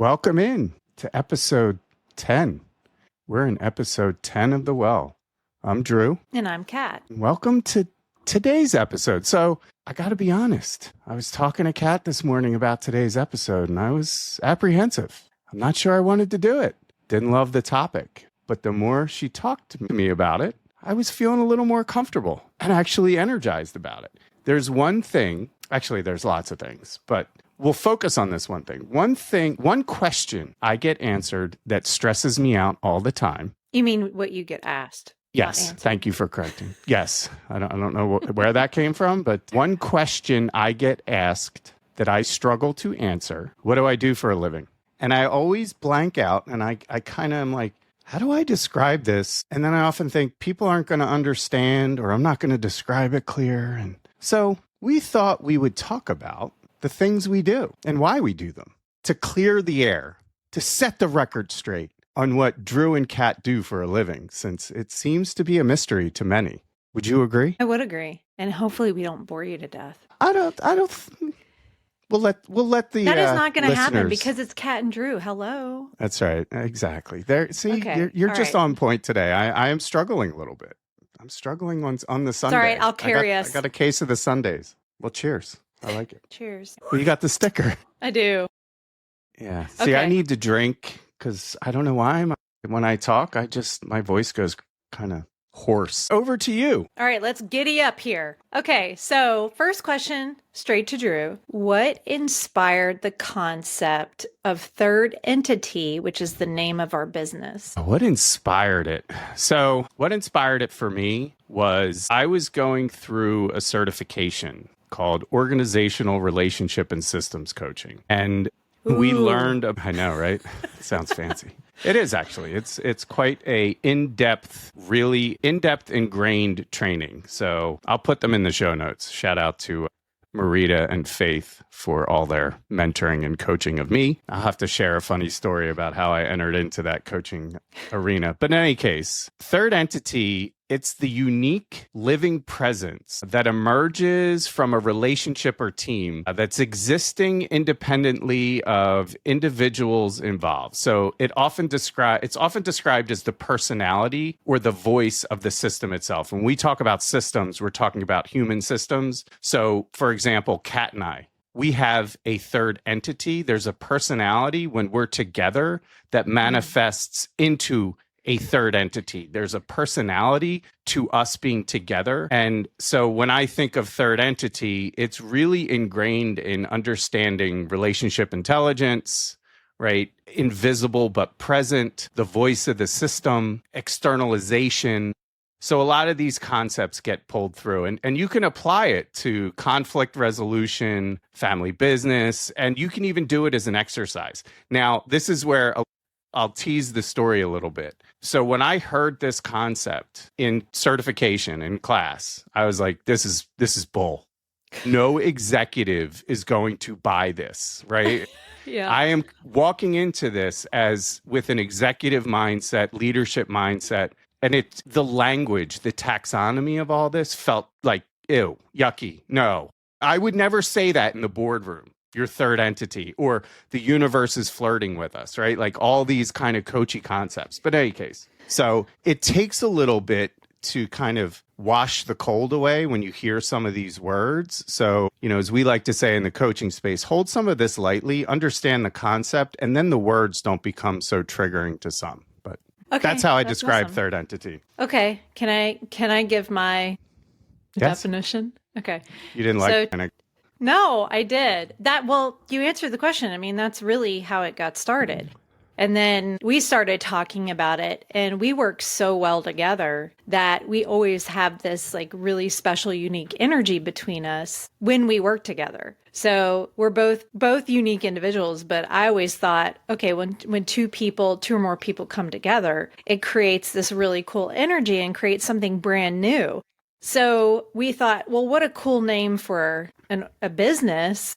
Welcome in to episode 10. We're in episode 10 of The Well. I'm Drew. And I'm Kat. Welcome to today's episode. So I got to be honest. I was talking to Kat this morning about today's episode, and I was apprehensive. I'm not sure I wanted to do it. Didn't love the topic. But the more she talked to me about it, I was feeling a little more comfortable and actually energized about it. There's one thing, actually there's lots of things, but we'll focus on this one thing. One question I get answered that stresses me out all the time. You mean what you get asked? Yes. Thank you for correcting. Yes. I don't know where that came from, but one question I get asked that I struggle to answer. What do I do for a living? And I always blank out, and I kind of am like, how do I describe this? And then I often think people aren't going to understand, or I'm not going to describe it clear. And so we thought we would talk about the things we do and why we do them, to clear the air, to set the record straight on what Drew and Kat do for a living, since it seems to be a mystery to many. Would you agree? I would agree. And hopefully we don't bore you to death. We'll let the That is not going to happen listeners- because it's Kat and Drew. Hello. That's right. Exactly. There. See, Okay. you're All just right. on point today. I am struggling a little bit. I'm struggling on the Sunday. all right. I'll carry us. I got a case of the Sundays. Well, cheers. I like it. Cheers. Well, you got the sticker. I do. Yeah. See, I Okay. need to drink because I don't know why. When I talk, my voice goes kind of hoarse. Over to you. All right. Let's giddy up here. Okay. So first question, straight to Drew. What inspired the concept of third entity, which is the name of our business? What inspired it? So what inspired it for me was I was going through a certification called Organizational Relationship and Systems Coaching. And we Ooh. learned, I know, right? Sounds fancy. It is actually. It's quite a really in-depth ingrained training. So I'll put them in the show notes. Shout out to Marita and Faith for all their mentoring and coaching of me. I'll have to share a funny story about how I entered into that coaching arena. But in any case, third entity, it's the unique living presence that emerges from a relationship or team that's existing independently of individuals involved. So it's often described as the personality or the voice of the system itself. When we talk about systems, we're talking about human systems. So for example, Kat and I, we have a third entity. There's a personality when we're together that manifests into a third entity. There's a personality to us being together. And so when I think of third entity, it's really ingrained in understanding relationship intelligence, right? Invisible but present, the voice of the system, externalization. So a lot of these concepts get pulled through, and you can apply it to conflict resolution, family business, and you can even do it as an exercise. Now, this is where I'll tease the story a little bit. So when I heard this concept in certification in class, I was like, this is bull. No executive is going to buy this, right? Yeah. I am walking into this as with an executive mindset, leadership mindset, and the language, the taxonomy of all this felt like, ew, yucky. No, I would never say that in the boardroom. Your third entity, or the universe is flirting with us, right? Like all these kind of coachy concepts. But in any case, so it takes a little bit to kind of wash the cold away when you hear some of these words. So, as we like to say in the coaching space, hold some of this lightly, understand the concept, and then the words don't become so triggering to some. But Okay, that's how I that's describe awesome. third entity. Okay. Can I give my Yes. definition? Okay. You didn't So- like No, I did. You answered the question. I mean, that's really how it got started. And then we started talking about it, and we work so well together that we always have this like really special, unique energy between us when we work together. So we're both unique individuals, but I always thought, okay, when two or more people come together, it creates this really cool energy and creates something brand new. So we thought, well, what a cool name for a business,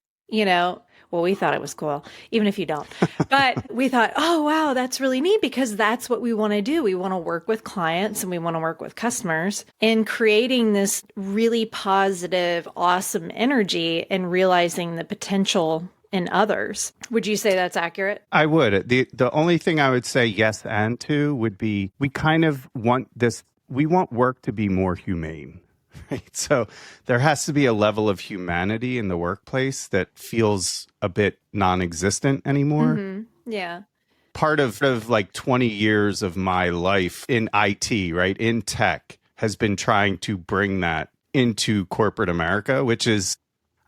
Well, we thought it was cool, even if you don't. But we thought, oh, wow, that's really neat because that's what we want to do. We want to work with clients and we want to work with customers in creating this really positive, awesome energy and realizing the potential in others. Would you say that's accurate? I would. The only thing I would say yes and to would be we kind of want this, we want work to be more humane. Right? So there has to be a level of humanity in the workplace that feels a bit non-existent anymore. Yeah. Part of like 20 years of my life in IT, right, in tech, has been trying to bring that into corporate America, which is,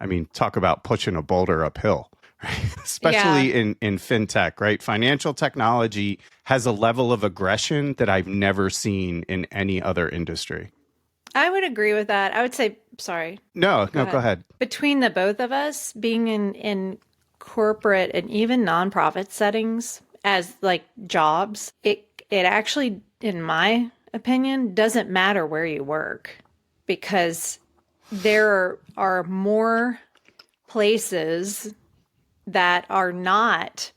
I mean, talk about pushing a boulder uphill, right? Especially in fintech, right? Financial technology has a level of aggression that I've never seen in any other industry. I would agree with that. I would say, sorry. No, go ahead. Between the both of us being in corporate and even nonprofit settings as like jobs, it actually, in my opinion, doesn't matter where you work, because there are more places that are not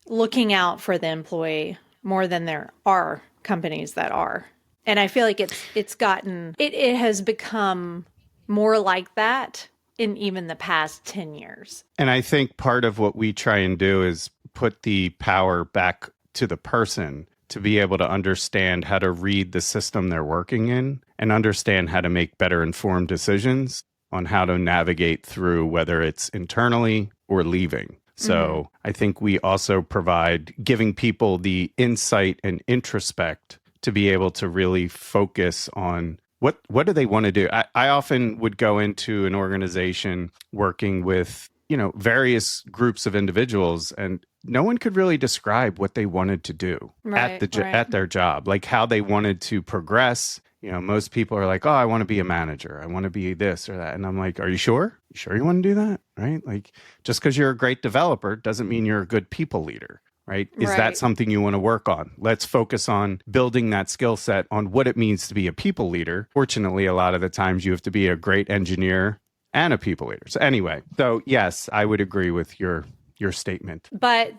looking out for the employee more than there are companies that are. And I feel like it has become more like that in even the past 10 years. And I think part of what we try and do is put the power back to the person to be able to understand how to read the system they're working in and understand how to make better informed decisions on how to navigate through, whether it's internally or leaving. So I think we also provide giving people the insight and introspect to be able to really focus on what do they want to do. I often would go into an organization working with, various groups of individuals, and no one could really describe what they wanted to do at their job, like how they wanted to progress. Most people are like, oh, I want to be a manager. I want to be this or that. And I'm like, are you sure? You sure you want to do that? Right? Like, just because you're a great developer doesn't mean you're a good people leader. Right? Is that something you want to work on? Let's focus on building that skill set on what it means to be a people leader. Fortunately, a lot of the times you have to be a great engineer and a people leader. So anyway, yes, I would agree with your statement. But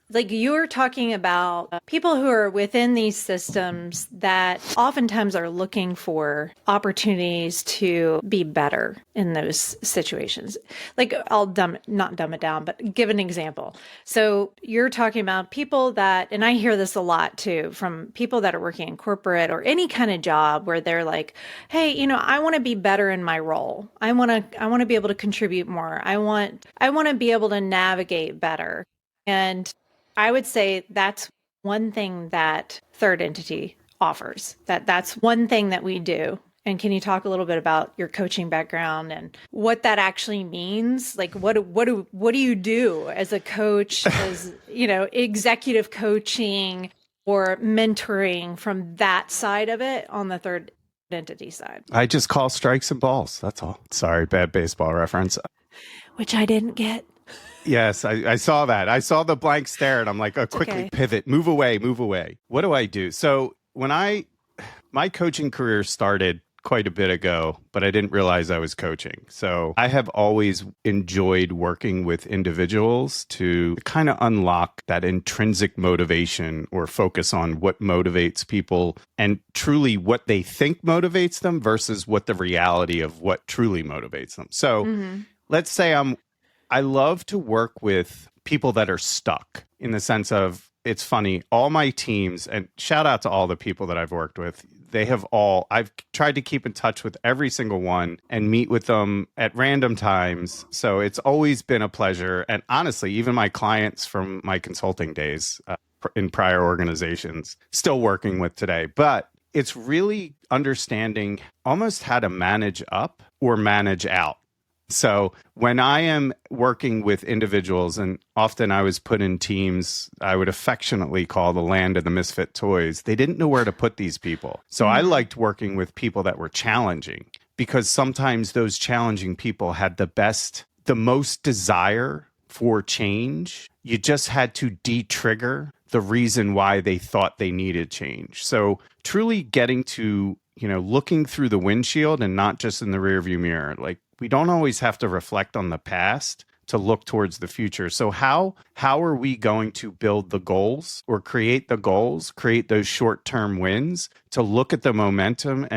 like you're talking about people who are within these systems that oftentimes are looking for opportunities to be better in those situations. Like not dumb it down, but give an example. So you're talking about people that, and I hear this a lot too, from people that are working in corporate or any kind of job where they're like, hey, I want to be better in my role. I want to be able to contribute more. I want to be able to navigate better. And I would say that's one thing that Third Entity offers. That's one thing that we do. And can you talk a little bit about your coaching background and what that actually means? Like, what do you do as a coach, as executive coaching or mentoring from that side of it on the Third Entity side? I just call strikes and balls. That's all. Sorry, bad baseball reference. Which I didn't get. Yes, I saw that. I saw the blank stare and I'm like, quickly pivot, move away. What do I do? So my coaching career started quite a bit ago, but I didn't realize I was coaching. So I have always enjoyed working with individuals to kind of unlock that intrinsic motivation or focus on what motivates people and truly what they think motivates them versus what the reality of what truly motivates them. So let's say I love to work with people that are stuck, in the sense of, it's funny, all my teams, and shout out to all the people that I've worked with, I've tried to keep in touch with every single one and meet with them at random times. So it's always been a pleasure. And honestly, even my clients from my consulting days in prior organizations, still working with today. But it's really understanding almost how to manage up or manage out. So when I am working with individuals, and often I was put in teams I would affectionately call the land of the misfit toys, they didn't know where to put these people. So I liked working with people that were challenging, because sometimes those challenging people had the most desire for change. You just had to de-trigger the reason why they thought they needed change. So truly getting to, looking through the windshield and not just in the rearview mirror. Like, we don't always have to reflect on the past to look towards the future. So how are we going to build the goals or create the goals, create those short-term wins to look at the momentum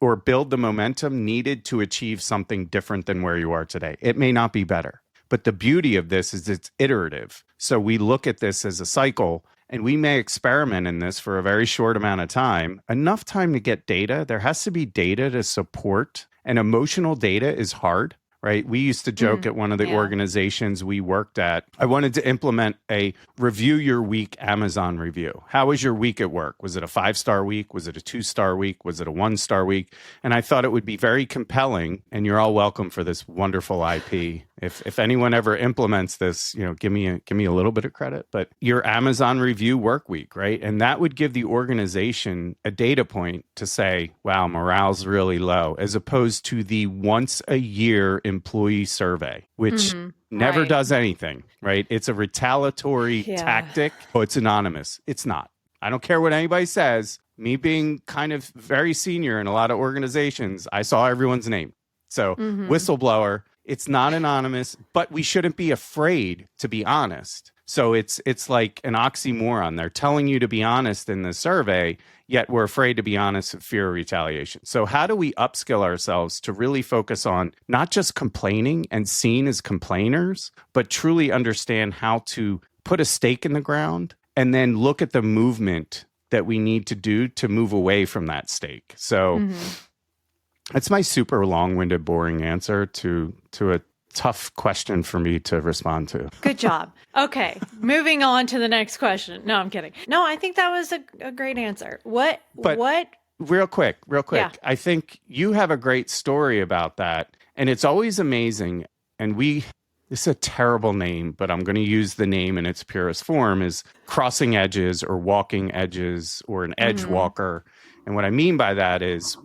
or build the momentum needed to achieve something different than where you are today? It may not be better, But the beauty of this is it's iterative. So we look at this as a cycle, and we may experiment in this for a very short amount of time, enough time to get data. There has to be data to support, and emotional data is hard. Right. We used to joke at one of the organizations we worked at. I wanted to implement a review your week Amazon review. How was your week at work? Was it a 5-star week? Was it a 2-star week? Was it a 1-star week? And I thought it would be very compelling. And you're all welcome for this wonderful IP. If anyone ever implements this, give me a little bit of credit. But your Amazon review work week, right? And that would give the organization a data point to say, wow, morale's really low, as opposed to the once a year employee survey, which never does anything, right? It's a retaliatory tactic. Oh, it's anonymous. It's not. I don't care what anybody says. Me being kind of very senior in a lot of organizations, I saw everyone's name. So whistleblower, it's not anonymous, but we shouldn't be afraid to be honest. So it's like an oxymoron. They're telling you to be honest in the survey, yet we're afraid to be honest with fear of retaliation. So how do we upskill ourselves to really focus on not just complaining and seen as complainers, but truly understand how to put a stake in the ground and then look at the movement that we need to do to move away from that stake? So that's my super long-winded, boring answer to a tough question for me to respond to. Good job. Okay, moving on to the next question. No, I'm kidding. No, I think that was a great answer. What? Real quick. Yeah. I think you have a great story about that. And it's always amazing. And this is a terrible name, but I'm going to use the name in its purest form, is crossing edges or walking edges or an edge walker. And what I mean by that is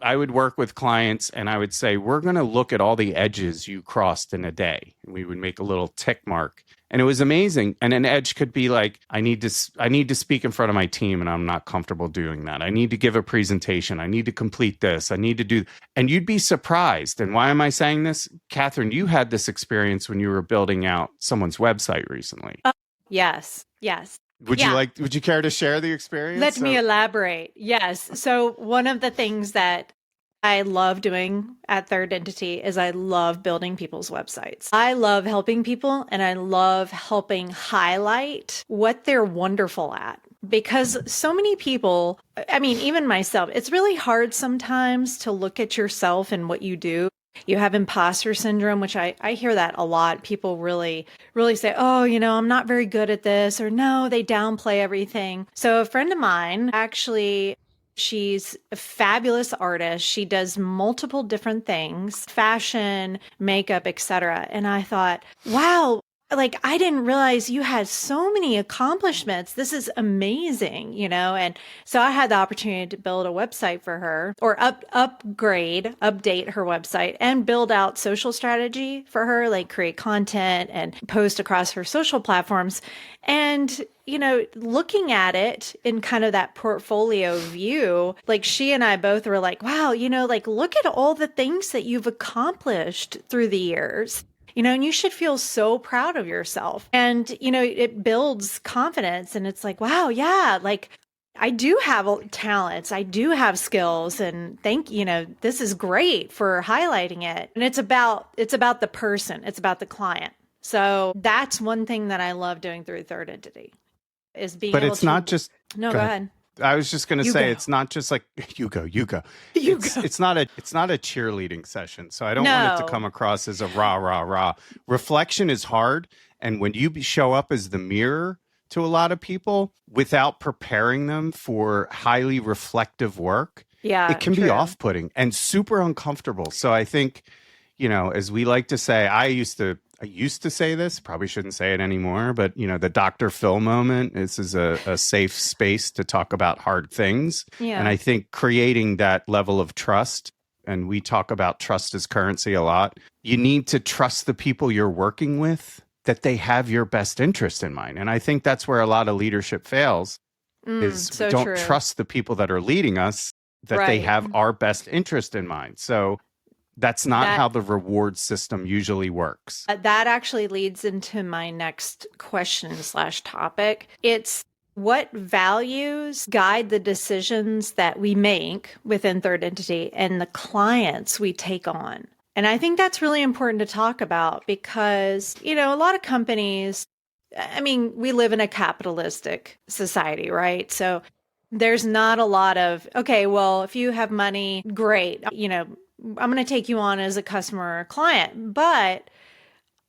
I would work with clients and I would say, we're going to look at all the edges you crossed in a day. And we would make a little tick mark. And it was amazing. And an edge could be like, I need to speak in front of my team and I'm not comfortable doing that. I need to give a presentation. I need to complete this. I need to do, and you'd be surprised. And why am I saying this? Catherine, you had this experience when you were building out someone's website recently. Yes. Would you care to share the experience? Let me elaborate. Yes. So one of the things that I love doing at Third Entity is I love building people's websites. I love helping people and I love helping highlight what they're wonderful at. Because so many people, I mean, even myself, it's really hard sometimes to look at yourself and what you do. You have imposter syndrome, which I hear that a lot. People really, really say, oh, I'm not very good at this, or no, they downplay everything. So a friend of mine, actually, she's a fabulous artist. She does multiple different things, fashion, makeup, etc. And I thought, wow, like I didn't realize you had so many accomplishments. This is amazing, And so I had the opportunity to build a website for her, or update her website and build out social strategy for her, like create content and post across her social platforms. And, looking at it in kind of that portfolio view, like she and I both were like, wow, like look at all the things that you've accomplished through the years. And you should feel so proud of yourself. And, it builds confidence. And it's like, wow, yeah, like I do have talents. I do have skills. And this is great for highlighting it. And it's about the person. It's about the client. So that's one thing that I love doing through Third Entity is being able to. But it's not just. No, go ahead. I was just going to say, it's not just like you go. It's not a cheerleading session. So I don't want it to come across as a rah, rah, rah. Reflection is hard. And when you show up as the mirror to a lot of people without preparing them for highly reflective work, it can be off-putting and super uncomfortable. So I think, as we like to say, I used to say this, probably shouldn't say it anymore, but the Dr. Phil moment, this is a safe space to talk about hard things. Yeah. And I think creating that level of trust, and we talk about trust as currency a lot, you need to trust the people you're working with, that they have your best interest in mind. And I think that's where a lot of leadership fails, is we don't trust the people that are leading us, that they have our best interest in mind. So that's not how the reward system usually works. That actually leads into my next question/topic. It's what values guide the decisions that we make within Third Entity and the clients we take on? And I think that's really important to talk about because, a lot of companies, I mean, we live in a capitalistic society, right? So there's not a lot of, okay, well, if you have money, great. I'm going to take you on as a customer or client, but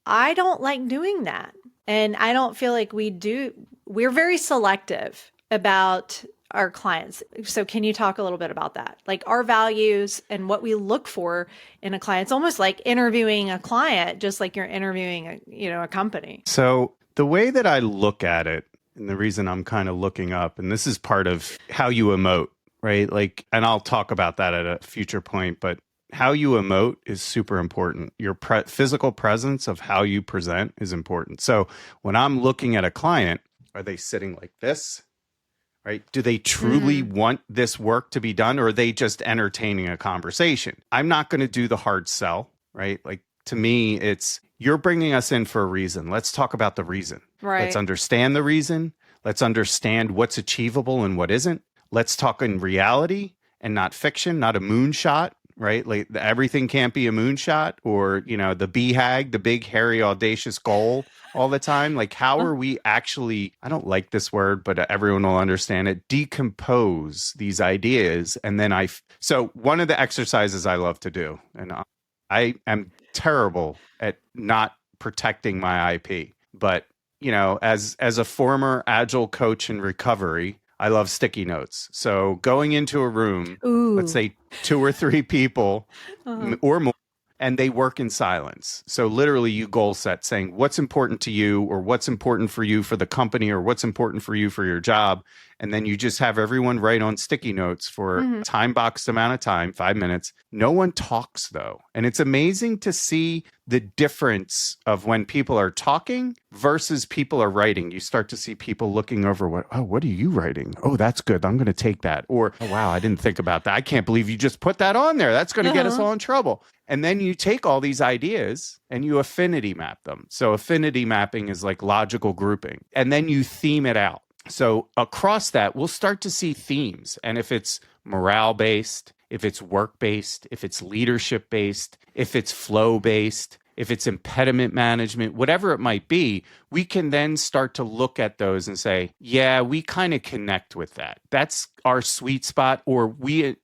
I don't like doing that. And I don't feel like we do. We're very selective about our clients. So can you talk a little bit about that? Like our values and what we look for in a client. It's almost like interviewing a client, just like you're interviewing a company. So the way that I look at it, and the reason I'm kind of looking up, and this is part of how you emote, right? Like, and I'll talk about that at a future point, but how you emote is super important. Your physical presence of how you present is important. So when I'm looking at a client, are they sitting like this? Right? Do they truly want this work to be done, or are they just entertaining a conversation? I'm not going to do the hard sell, right? Like to me, it's you're bringing us in for a reason. Let's talk about the reason. Right. Let's understand the reason. Let's understand what's achievable and what isn't. Let's talk in reality and not fiction, not a moonshot, right? Like everything can't be a moonshot or, the BHAG, the big, hairy, audacious goal all the time. Like, how are we actually, I don't like this word, but everyone will understand it, decompose these ideas. And then so one of the exercises I love to do, and I am terrible at not protecting my IP, but, as a former agile coach in recovery, I love sticky notes. So going into a room, let's say 2 or 3 people or more, and they work in silence. So literally you goal set saying what's important to you or what's important for you for the company or what's important for you for your job. And then you just have everyone write on sticky notes for a time boxed amount of time, 5 minutes. No one talks though. And it's amazing to see the difference of when people are talking versus people are writing. You start to see people looking over what are you writing? Oh, that's good. I'm going to take that. Or, oh, wow, I didn't think about that. I can't believe you just put that on there. That's going to get us all in trouble. And then you take all these ideas and you affinity map them. So affinity mapping is like logical grouping. And then you theme it out. So across that, we'll start to see themes. And if it's morale-based, if it's work-based, if it's leadership-based, if it's flow-based, if it's impediment management, whatever it might be, we can then start to look at those and say, yeah, we kind of connect with that. That's our sweet spot, or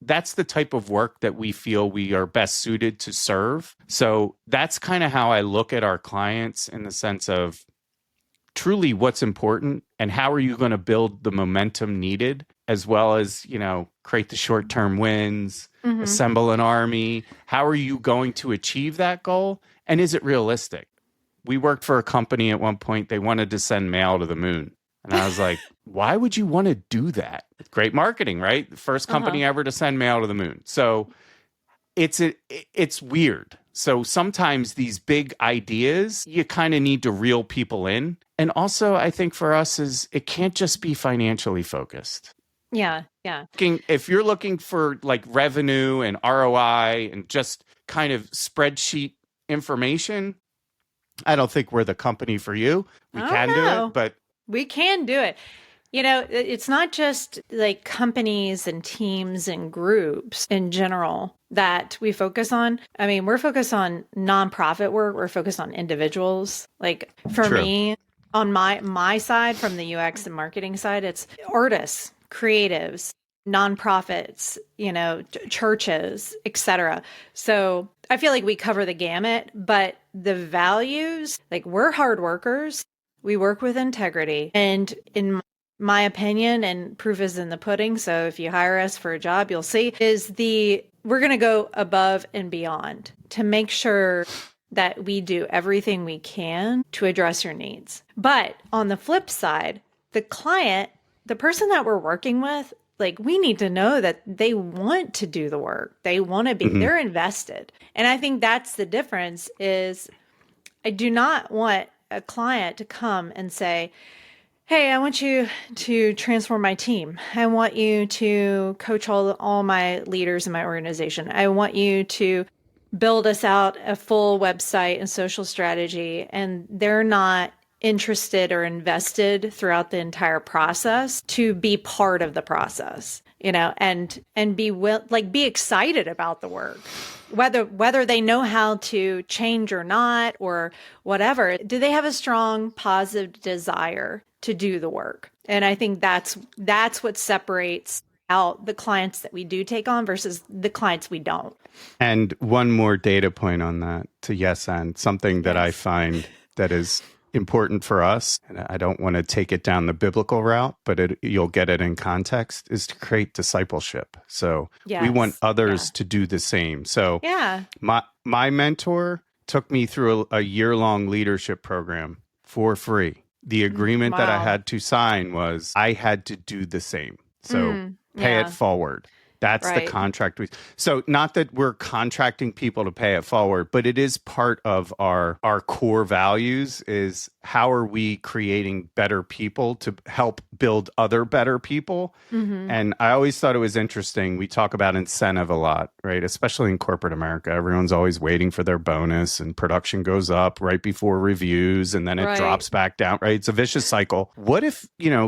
that's the type of work that we feel we are best suited to serve. So that's kind of how I look at our clients in the sense of truly what's important and how are you going to build the momentum needed, as well as, create the short-term wins, assemble an army. How are you going to achieve that goal? And is it realistic? We worked for a company at one point, they wanted to send mail to the moon. And I was like, why would you want to do that? Great marketing, right? The first company ever to send mail to the moon. So it's weird. So sometimes these big ideas, you kind of need to reel people in. And also, I think for us it can't just be financially focused. Yeah, yeah. If you're looking for like revenue and ROI and just kind of spreadsheet information, I don't think we're the company for you. We can do it, but we can do it. It's not just like companies and teams and groups in general that we focus on. I mean, we're focused on nonprofit work. We're focused on individuals. Like for me, on my side, from the UX and marketing side, it's artists, creatives, nonprofits, churches, etc. So I feel like we cover the gamut, but the values, like we're hard workers. We work with integrity. And in my opinion, and proof is in the pudding, so if you hire us for a job, you'll see, we're going to go above and beyond to make sure that we do everything we can to address your needs. But on the flip side, the client, the person that we're working with, like we need to know that they want to do the work. They want to be, they're invested. And I think that's the difference is I do not want a client to come and say, hey, I want you to transform my team. I want you to coach all my leaders in my organization. I want you to build us out a full website and social strategy. And they're not interested or invested throughout the entire process to be part of the process. and be excited about the work, whether they know how to change or not, or whatever. Do they have a strong positive desire to do the work? And I think that's what separates out the clients that we do take on versus the clients we don't. And one more data point on that to yes and something that I find that is important for us, and I don't want to take it down the biblical route, but you'll get it in context, is to create discipleship. So we want others to do the same. So my mentor took me through a year-long leadership program for free. The agreement that I had to sign was I had to do the same. So pay it forward. That's the contract. So not that we're contracting people to pay it forward, but it is part of our core values is how are we creating better people to help build other better people? And I always thought it was interesting. We talk about incentive a lot, right? Especially in corporate America. Everyone's always waiting for their bonus and production goes up right before reviews and then it drops back down, right? It's a vicious cycle. What if,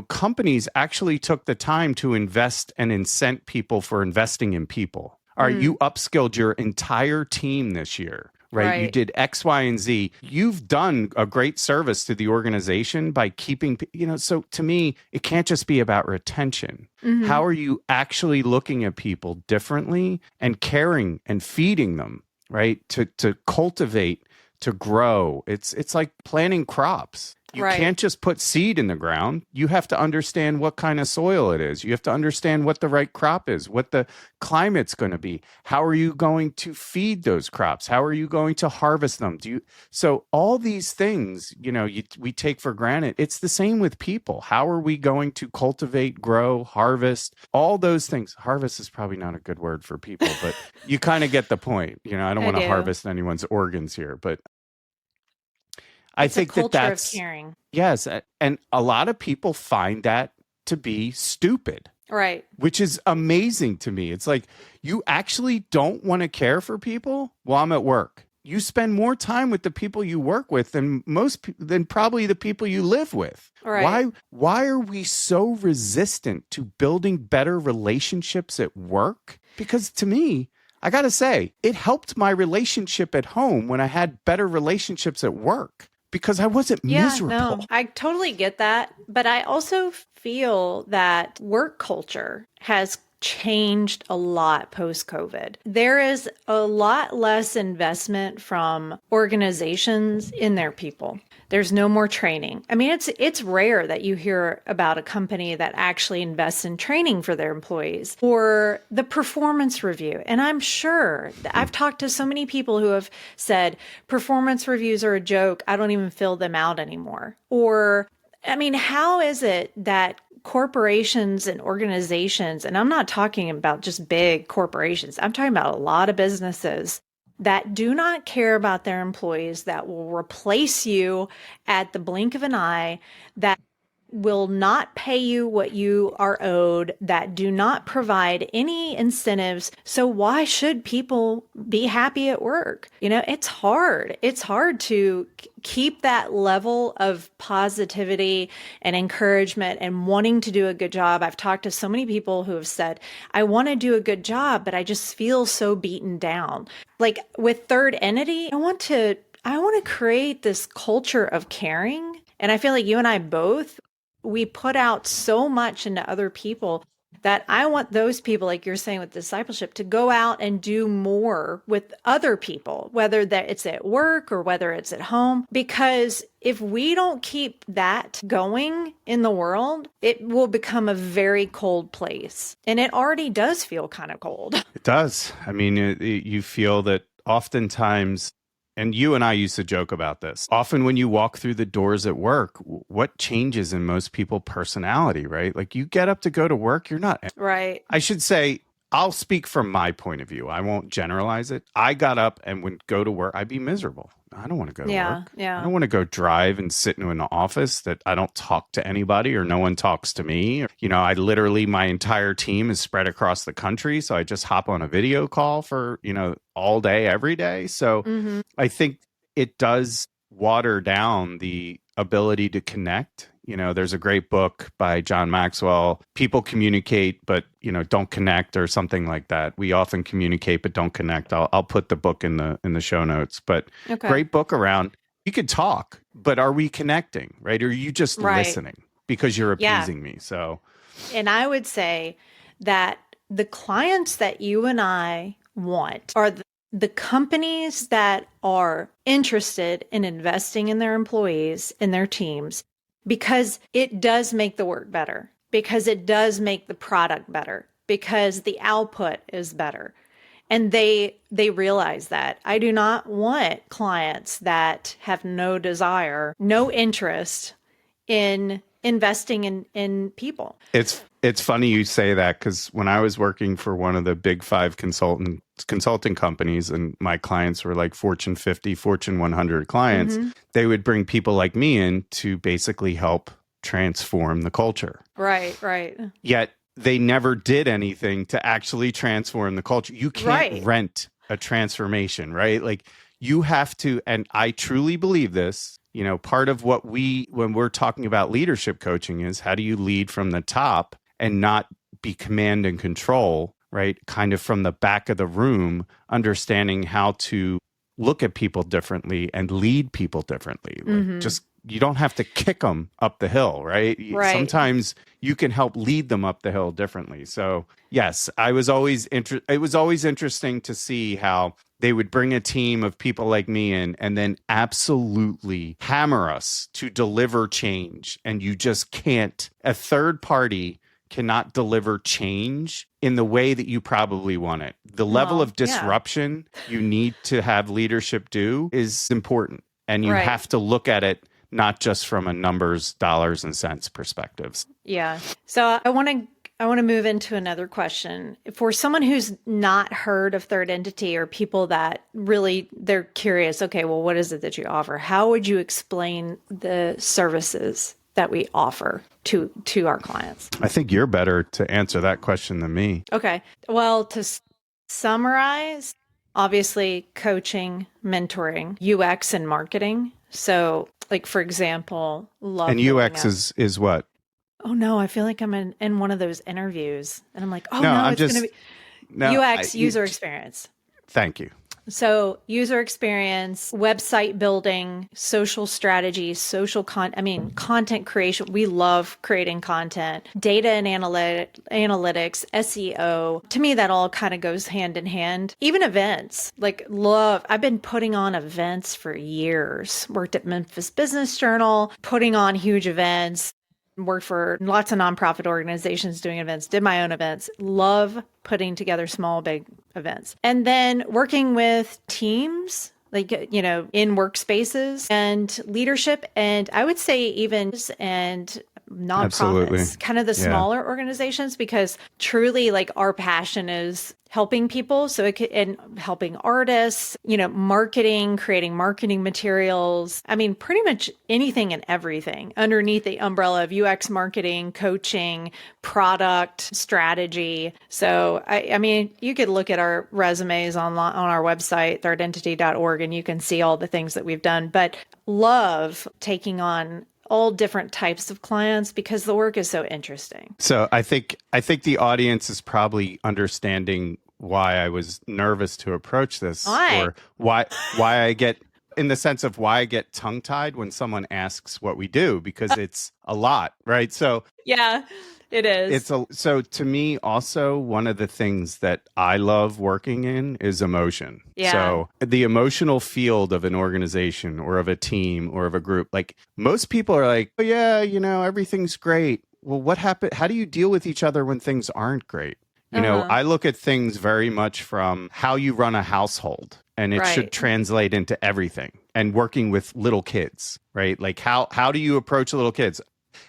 companies actually took the time to invest and incent people for investing in people? All right, you upskilled your entire team this year, right? You did X, Y, and Z. You've done a great service to the organization by keeping, so to me, it can't just be about retention. How are you actually looking at people differently and caring and feeding them, right? To cultivate, to grow. It's like planting crops. You can't just put seed in the ground. You have to understand what kind of soil it is. You have to understand what the right crop is, what the climate's going to be. How are you going to feed those crops? How are you going to harvest them? So all these things, we take for granted. It's the same with people. How are we going to cultivate, grow, harvest? All those things. Harvest is probably not a good word for people, but you kind of get the point. I don't want to harvest anyone's organs here, but I think that's of caring. Yes. And a lot of people find that to be stupid. Right. Which is amazing to me. It's like, you actually don't want to care for people while I'm at work. You spend more time with the people you work with than probably the people you live with. Right. Why are we so resistant to building better relationships at work? Because to me, I got to say, it helped my relationship at home when I had better relationships at work. Because I wasn't miserable. No, I totally get that. But I also feel that work culture has changed a lot post-COVID. There is a lot less investment from organizations in their people. There's no more training. I mean, it's rare that you hear about a company that actually invests in training for their employees or the performance review. And I'm sure I've talked to so many people who have said performance reviews are a joke. I don't even fill them out anymore. Or, I mean, how is it that corporations and organizations, and I'm not talking about just big corporations, I'm talking about a lot of businesses that do not care about their employees, that will replace you at the blink of an eye, that will not pay you what you are owed, that do not provide any incentives. So why should people be happy at work? It's hard. It's hard to keep that level of positivity and encouragement and wanting to do a good job. I've talked to so many people who have said, I want to do a good job, but I just feel so beaten down. Like with Third Entity, I want to create this culture of caring. And I feel like you and I both, we put out so much into other people that I want those people, like you're saying with discipleship, to go out and do more with other people, whether that it's at work or whether it's at home. Because if we don't keep that going in the world, it will become a very cold place. And it already does feel kind of cold. It does. I mean, you feel that oftentimes, and you and I used to joke about this. Often when you walk through the doors at work, what changes in most people's personality, right? Like you get up to go to work, you're not. Right. I should say, I'll speak from my point of view. I won't generalize it. I got up and would go to work. I'd be miserable. I don't want to go to work. Yeah. I don't want to go drive and sit in an office that I don't talk to anybody or no one talks to me. I literally, my entire team is spread across the country. So I just hop on a video call for, all day, every day. So I think it does water down the ability to connect. There's a great book by John Maxwell, People Communicate, but, don't connect, or something like that. We often communicate, but don't connect. I'll put the book in the show notes, but great book around, you could talk, but are we connecting, right? Or are you just listening because you're appeasing me? So, and I would say that the clients that you and I want are the companies that are interested in investing in their employees, in their teams, because it does make the work better, because it does make the product better, because the output is better. And they realize that. I do not want clients that have no desire, no interest in investing in people. It's funny you say that, because when I was working for one of the big 5 consulting companies, and my clients were like Fortune 50, Fortune 100 clients, they would bring people like me in to basically help transform the culture. Right. Yet they never did anything to actually transform the culture. You can't rent a transformation, right? Like, you have to, and I truly believe this, part of what when we're talking about leadership coaching, is how do you lead from the top and not be command and control, right? Kind of from the back of the room, understanding how to look at people differently and lead people differently. Like, just, you don't have to kick them up the hill, right? Sometimes you can help lead them up the hill differently. So yes, it was always interesting to see how they would bring a team of people like me in, and then absolutely hammer us to deliver change. And you just can't, a third party cannot deliver change in the way that you probably want it. The level of disruption you need to have leadership do is important. And you have to look at it not just from a numbers, dollars and cents perspectives. Yeah. So I want to move into another question. For someone who's not heard of Third Entity, or people that really, they're curious, okay, well, what is it that you offer? How would you explain the services that we offer to our clients? I think you're better to answer that question than me. Okay. Well, to summarize, obviously coaching, mentoring, UX and marketing. So, like, for example, love. And UX is what? Oh no, I feel like I'm in one of those interviews, and I'm like, oh no, it's going to be UX, user experience. Thank you. So user experience, website building, social strategy, content creation. We love creating content, data and analytics, SEO. To me, that all kind of goes hand in hand. Even events, I've been putting on events for years. Worked at Memphis Business Journal, putting on huge events. Worked for lots of nonprofit organizations doing events, did my own events, love putting together small, big events. And then working with teams, in workspaces and leadership. And I would say even and nonprofits, Absolutely. Kind of the smaller organizations, because truly our passion is helping people. So and helping artists, marketing, creating marketing materials. I mean, pretty much anything and everything underneath the umbrella of UX marketing, coaching, product strategy. So, I mean, you could look at our resumes on our website, thirdentity.org, and you can see all the things that we've done, but love taking on all different types of clients because the work is so interesting. So I think the audience is probably understanding why I was nervous to approach this, or why I get, in the sense of why I get tongue-tied when someone asks what we do, because it's a lot, right? So yeah, it is. So to me, also, one of the things that I love working in is emotion. Yeah. So the emotional field of an organization or of a team or of a group, like, most people are like, oh yeah, everything's great. Well, what happened? How do you deal with each other when things aren't great? I look at things very much from how you run a household, and it should translate into everything. And working with little kids, right? Like, how do you approach little kids?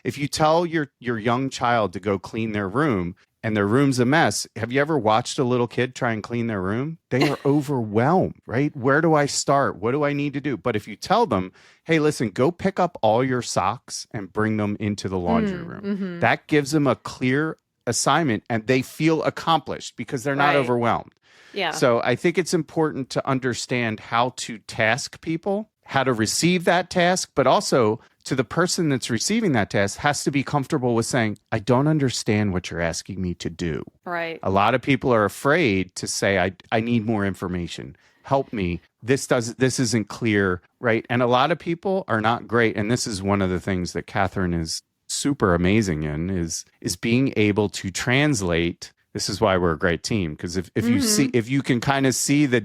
If you tell your young child to go clean their room and their room's a mess, have you ever watched a little kid try and clean their room? They are overwhelmed, right? Where do I start? What do I need to do? But if you tell them, hey, listen, go pick up all your socks and bring them into the laundry room, that gives them a clear assignment, and they feel accomplished because they're not overwhelmed. Yeah. So I think it's important to understand how to task people how to receive that task, but also to the person that's receiving that task has to be comfortable with saying, I don't understand what you're asking me to do. Right. A lot of people are afraid to say, I need more information. Help me. This isn't clear, right? And a lot of people are not great. And this is one of the things that Catherine is super amazing in is being able to translate. This is why we're a great team. Because if you see, if you can kind of see that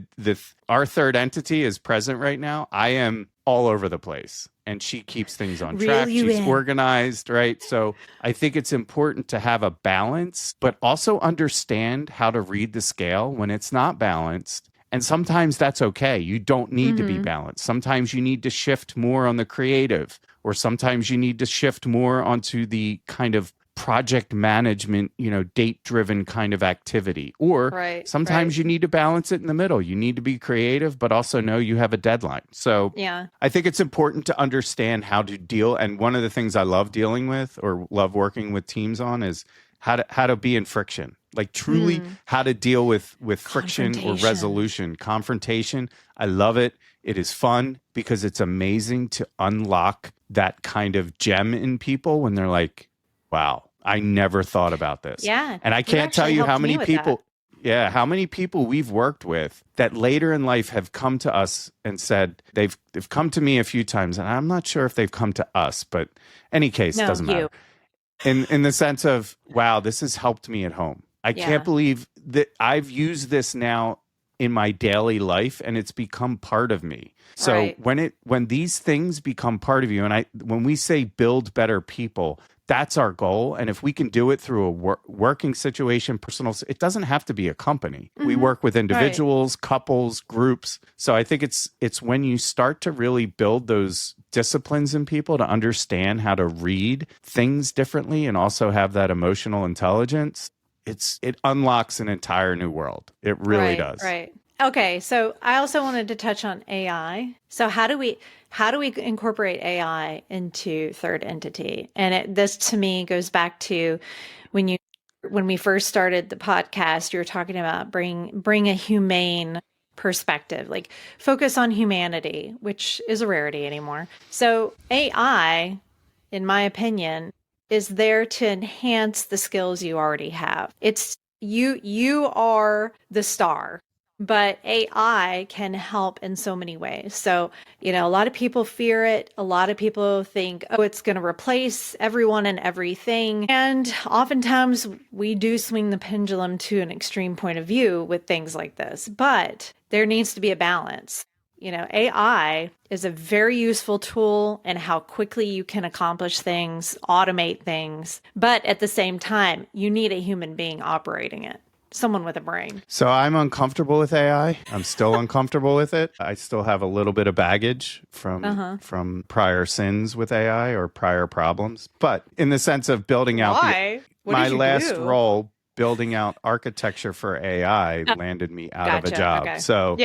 our third entity is present right now, I am all over the place. And she keeps things on track. She's organized, right? So I think it's important to have a balance, but also understand how to read the scale when it's not balanced. And sometimes that's okay. You don't need to be balanced. Sometimes you need to shift more on the creative, or sometimes you need to shift more onto the kind of project management, date-driven kind of activity. Or sometimes you need to balance it in the middle. You need to be creative, but also know you have a deadline. So I think it's important to understand how to deal. And one of the things I love dealing with or love working with teams on is how to be in friction. Like truly how to deal with friction or resolution. Confrontation. I love it. It is fun because it's amazing to unlock that kind of gem in people when they're like, wow, I never thought about this. Yeah. And I can't tell you how many people, how many people we've worked with that later in life have come to us and said, they've come to me a few times, and I'm not sure if they've come to us, but any case, doesn't matter. In the sense of, wow, this has helped me at home. I can't believe that I've used this now in my daily life and it's become part of me. So when these things become part of you, and when we say build better people, that's our goal. And if we can do it through a working situation, personal, it doesn't have to be a company. We work with individuals, couples, groups. So I think it's when you start to really build those disciplines in people to understand how to read things differently and also have that emotional intelligence, it unlocks an entire new world. It really does. Right. Okay. So I also wanted to touch on AI. So how do we incorporate AI into third entity? And this to me goes back to when we first started the podcast, you were talking about bring a humane perspective, like focus on humanity, which is a rarity anymore. So AI, in my opinion, is there to enhance the skills you already have. It's you are the star, but AI can help in so many ways. So, a lot of people fear it. A lot of people think, oh, it's going to replace everyone and everything. And oftentimes we do swing the pendulum to an extreme point of view with things like this, but there needs to be a balance. AI is a very useful tool in how quickly you can accomplish things, automate things. But at the same time, you need a human being operating it, someone with a brain. So I'm uncomfortable with AI. I'm still uncomfortable with it. I still have a little bit of baggage from prior sins with AI or prior problems. But in the sense of building out my last role, building out architecture for AI landed me out of a job. Okay. So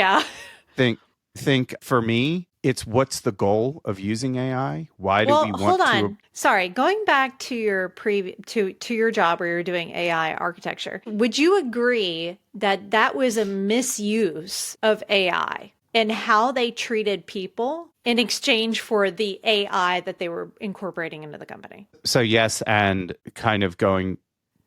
think for me, it's what's the goal of using AI? Why do we want hold on. Sorry, going back to your to your job where you're doing AI architecture, would you agree that was a misuse of AI and how they treated people in exchange for the AI that they were incorporating into the company? So yes, and kind of going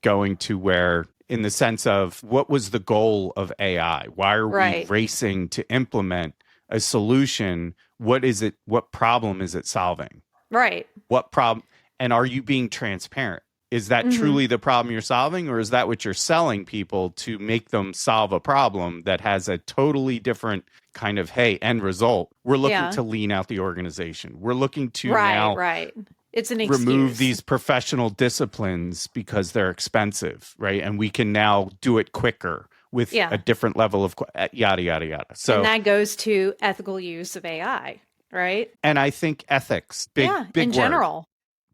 to where, in the sense of what was the goal of AI? Why are we racing to implement a solution? What is it? What problem is it solving? Right. What problem? And are you being transparent? Is that truly the problem you're solving, or is that what you're selling people to make them solve a problem that has a totally different kind of, hey, end result? We're looking to lean out the organization. We're looking to It's an excuse. Remove these professional disciplines because they're expensive, right? And we can now do it quicker with a different level of yada, yada, yada. So, and that goes to ethical use of AI, right? And I think ethics, big in word, general.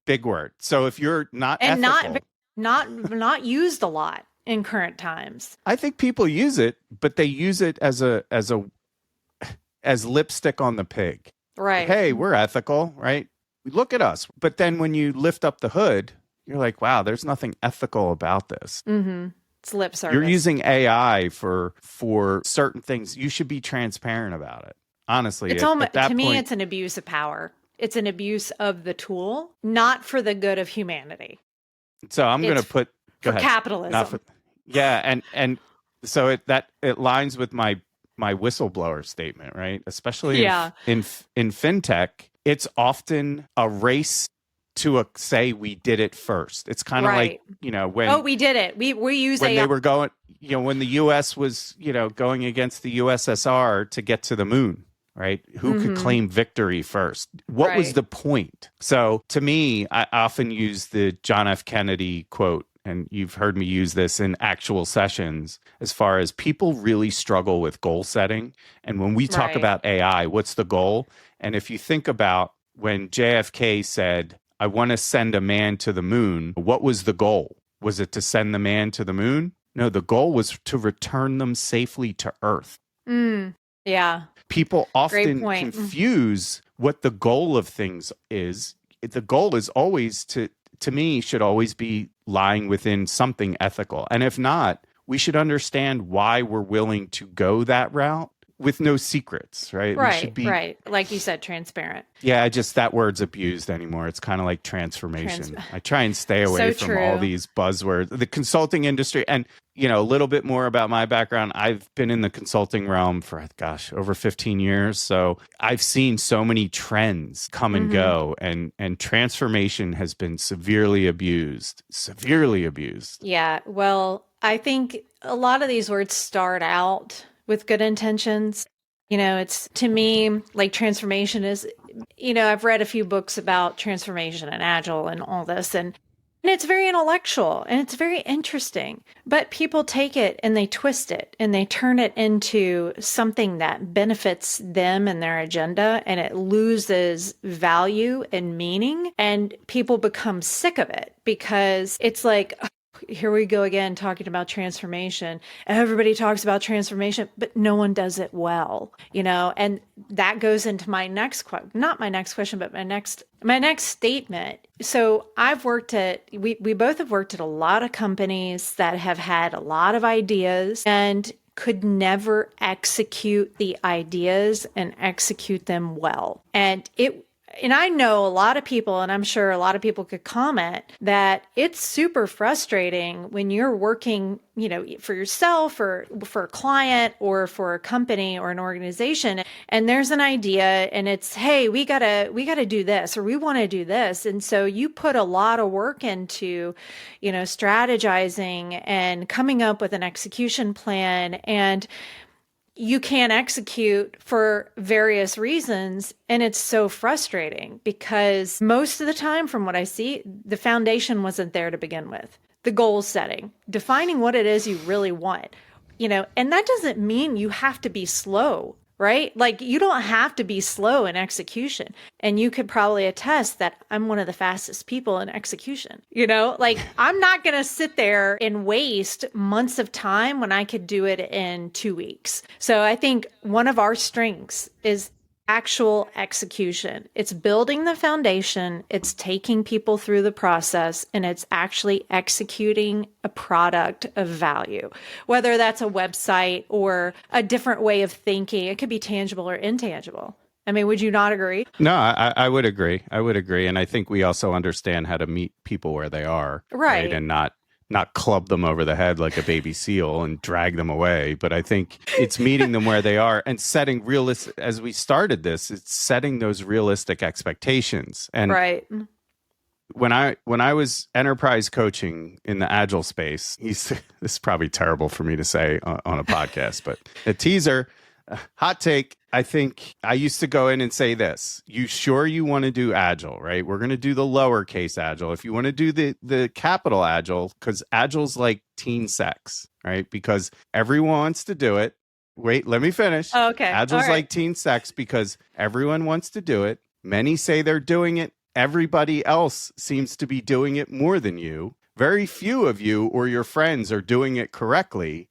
Big word. So if you're not and ethical, not used a lot in current times. I think people use it, but they use it as lipstick on the pig. Right. Hey, we're ethical, right? Look at us. But then when you lift up the hood, you're like, wow, there's nothing ethical about this. Mm-hmm. It's lip service. You're using AI for certain things. You should be transparent about it. Honestly, It's at almost, that to me, point. it's an abuse of power. It's an abuse of the tool, not for the good of humanity. So I'm going to It's put, go for ahead. Not for, capitalism. yeah. And so it lines with my whistleblower statement, right? Especially Yeah. in fintech, it's often a race to say we did it first. It's kind of like, Right. when Oh, we did it. We use when AI. they were going, when the US was, going against the USSR to get to the moon, right? Who could claim victory first? What was Right. the point? So to me, I often use the John F. Kennedy quote, and you've heard me use this in actual sessions, as far as people really struggle with goal setting. And when we talk Right. about AI, what's the goal? And if you think about when JFK said, I want to send a man to the moon, what was the goal? Was it to send the man to the moon? No, the goal was to return them safely to Earth. Yeah. People often point. confuse what the goal of things is. The goal is always to me, should always be lying within something ethical. And if not, we should understand why we're willing to go that route with no secrets, right? We should be, Right. Like you said, transparent. yeah, just that word's abused anymore. It's kind of like transformation. I try and stay away from all these buzzwords. The consulting industry, and a little bit more about my background. I've been in the consulting realm for, over 15 years. So I've seen so many trends come and go, and transformation has been severely abused. Yeah. Well, I think a lot of these words start out with good intentions. It's, to me, like transformation is, I've read a few books about transformation and agile and all this, and it's very intellectual and it's very interesting, but people take it and they twist it and they turn it into something that benefits them and their agenda, and it loses value and meaning, and people become sick of it because it's like, here we go again, talking about transformation. Everybody talks about transformation, but no one does it well, and that goes into my next not my next question, but my next statement. So we both have worked at a lot of companies that have had a lot of ideas and could never execute the ideas and execute them well. And I know a lot of people, and I'm sure a lot of people could comment, that it's super frustrating when you're working, for yourself or for a client or for a company or an organization, and there's an idea and it's, hey, we gotta do this, or we want to do this. And so you put a lot of work into, strategizing and coming up with an execution plan, and you can't execute for various reasons. And it's so frustrating because most of the time, from what I see, the foundation wasn't there to begin with. The goal setting, defining what it is you really want, and that doesn't mean you have to be slow, right? Like, you don't have to be slow in execution. And you could probably attest that I'm one of the fastest people in execution. Like, I'm not going to sit there and waste months of time when I could do it in 2 weeks. So I think one of our strengths is actual execution. It's building the foundation, it's taking people through the process, and it's actually executing a product of value, whether that's a website or a different way of thinking. It could be tangible or intangible. I mean, would you not agree? No, I would agree. I would agree. And I think we also understand how to meet people where they are. Right. And not club them over the head like a baby seal and drag them away. But I think it's meeting them where they are and setting realistic, as we started this, it's setting those realistic expectations. And right. When I was enterprise coaching in the agile space, this is probably terrible for me to say on a podcast, but a teaser, hot take. I think I used to go in and say this: you sure you want to do agile, right? We're going to do the lowercase agile. If you want to do the capital agile, because agile's like teen sex, right? Because everyone wants to do it. Wait, let me finish. Oh, okay. Agile's like teen sex because everyone wants to do it. Many say they're doing it. Everybody else seems to be doing it more than you. Very few of you or your friends are doing it correctly.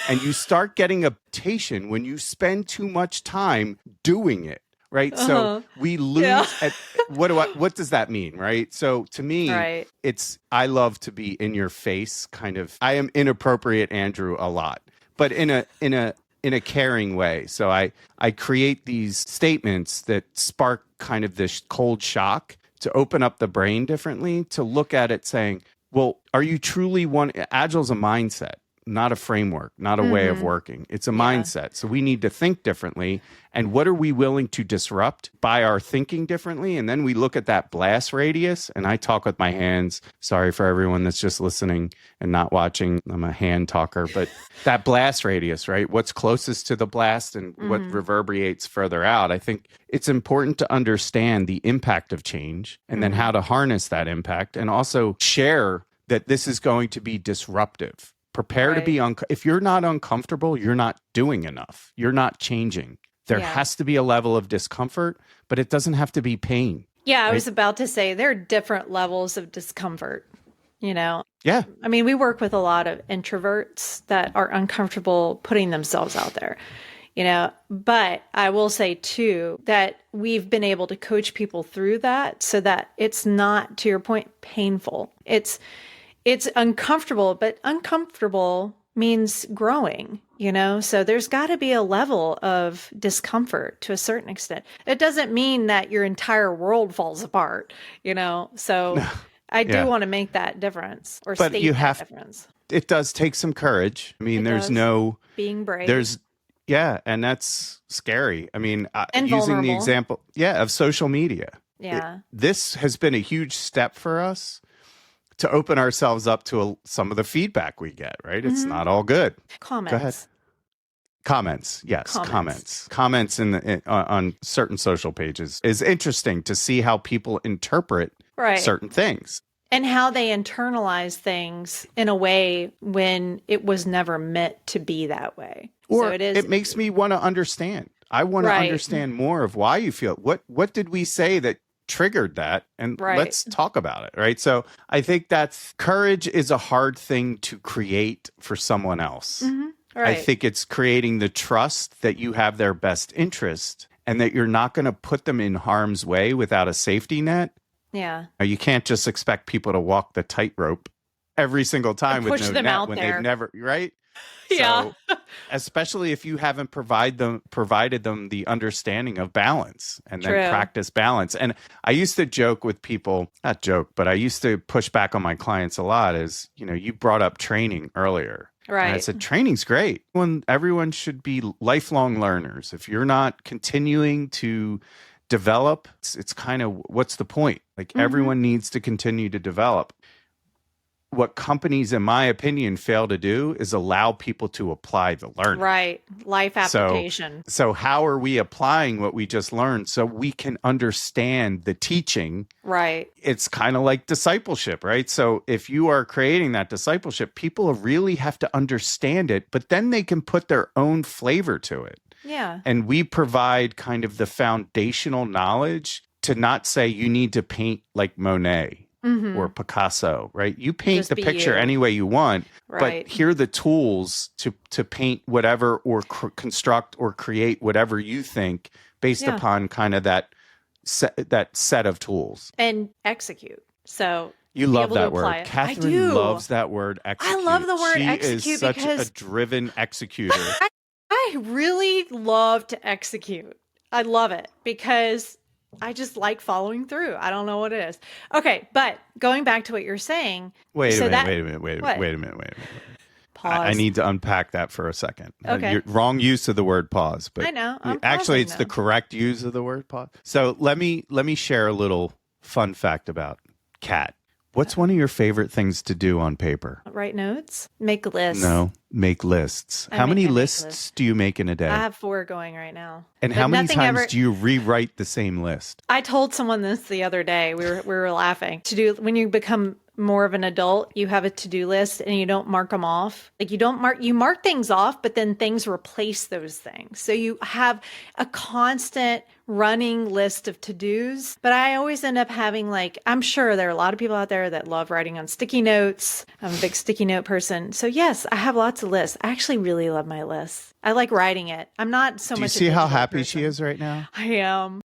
And you start getting a reputation when you spend too much time doing it, right? So we lose at what does that mean, right? So to me, it's, I love to be in your face kind of. I am inappropriate Andrew a lot, but in a in a caring way. So I create these statements that spark kind of this cold shock to open up the brain differently, to look at it saying, well, are you truly Agile's a mindset, not a framework, not a way of working. It's a mindset. So we need to think differently. And what are we willing to disrupt by our thinking differently? And then we look at that blast radius, and I talk with my hands. Sorry for everyone that's just listening and not watching. I'm a hand talker, but that blast radius, right? What's closest to the blast and what reverberates further out. I think it's important to understand the impact of change and then how to harness that impact, and also share that this is going to be disruptive. Prepare to be if you're not uncomfortable, you're not doing enough. You're not changing. There has to be a level of discomfort, but it doesn't have to be pain. Yeah, I was about to say there are different levels of discomfort, you know? Yeah. I mean, we work with a lot of introverts that are uncomfortable putting themselves out there, you know? But I will say too that we've been able to coach people through that so that it's not, to your point, painful. It's uncomfortable, but uncomfortable means growing, you know? So there's got to be a level of discomfort to a certain extent. It doesn't mean that your entire world falls apart, you know? So I do want to make that difference or state that difference. It does take some courage. I mean, there's no being brave. And that's scary. I mean, and using vulnerable. the example, of social media. Yeah. This has been a huge step for us to open ourselves up to some of the feedback we get, right? It's not all good. Comments. Go ahead. Comments. Yes. Comments on certain social pages is interesting to see how people interpret certain things. And how they internalize things in a way when it was never meant to be that way. Or so it makes me want to understand. I want to understand more of why you feel. What did we say that triggered that, and let's talk about it, right? So I think that's courage is a hard thing to create for someone else. I think it's creating the trust that you have their best interest and that you're not going to put them in harm's way without a safety net. Yeah. You can't just expect people to walk the tightrope every single time with no net when they've never, right? Yeah. So, especially if you haven't provided them the understanding of balance and then practice balance. And I used to joke with people, not joke, but I used to push back on my clients a lot is, you brought up training earlier. Right. And I said, training's great. Everyone should be lifelong learners. If you're not continuing to develop, it's kind of, what's the point? Like everyone needs to continue to develop. What companies, in my opinion, fail to do is allow people to apply the learning. Right. Life application. So how are we applying what we just learned so we can understand the teaching? Right. It's kind of like discipleship, right? So if you are creating that discipleship, people really have to understand it, but then they can put their own flavor to it. Yeah. And we provide kind of the foundational knowledge to not say you need to paint like Monet. Or Picasso, right? You paint Just the picture any way you want, but here are the tools to paint whatever or construct or create whatever you think based upon kind of that set of tools. And execute. So you love that word. Catherine loves that word, execute. I love the word execute. She is such a driven executor. I really love to execute. I love it because I just like following through. I don't know what it is. Okay, but going back to what you're saying. Wait a minute. Pause. I need to unpack that for a second. Okay. Wrong use of the word pause, but I know. Actually, it's the correct use of the word pause. So let me share a little fun fact about Kat. What's one of your favorite things to do on paper? Write notes? Make lists. No, make lists. How many lists do you make in a day? I have 4 going right now. And how many times do you rewrite the same list? I told someone this the other day. We were laughing. When you become more of an adult, you have a to-do list and you don't mark them off. Like you mark things off, but then things replace those things. So you have a constant running list of to-dos, but I always end up having I'm sure there are a lot of people out there that love writing on sticky notes. I'm a big sticky note person. So yes, I have lots of lists. I actually really love my lists. I like writing it. I'm not so much. Do you see how happy she is right now? I am.